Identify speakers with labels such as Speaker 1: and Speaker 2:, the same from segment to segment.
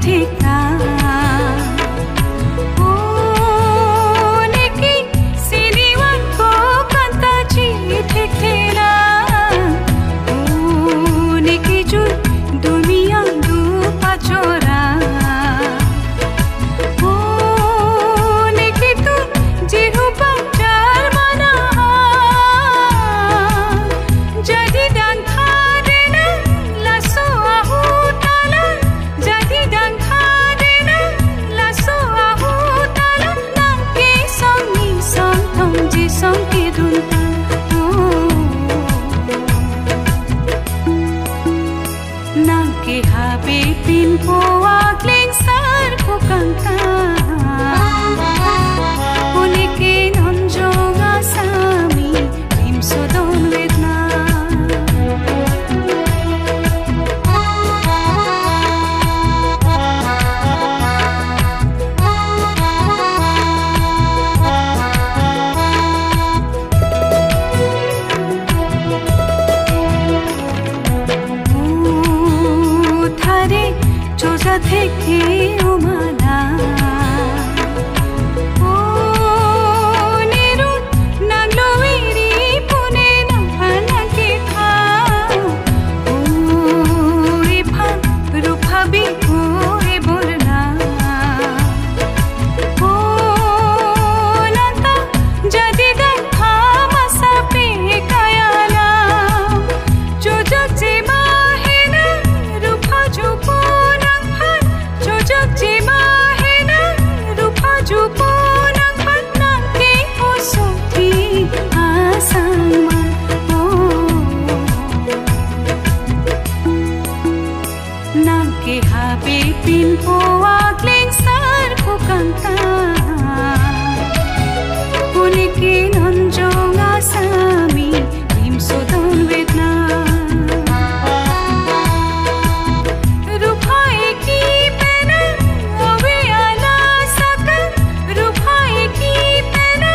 Speaker 1: ketika Nangke habibin poak lengsar ko kanta Unikin onjong asami imsodon wedna থেকে ওমানা ও নিরুন নাগলোইরি পুনে নাফানাকে খা ও ইফান রূপাবি ও এবরনা ও নাতা যদি দেখা মাসা পে কায়ালা যোজক যে মাহেনা রূপা জুপো Nangke habibin poak lengsar ko kanta Unikin onjong asami imsodon wedna Rupai ki pena awe ala sakam Rupai ki pena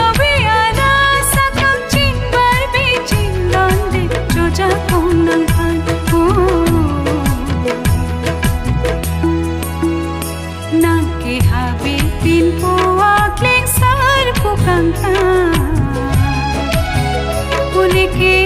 Speaker 1: awe ala sakam Chinbar be chindan de joja konang khan Nangke habibin poak lengsar ko kanta Unike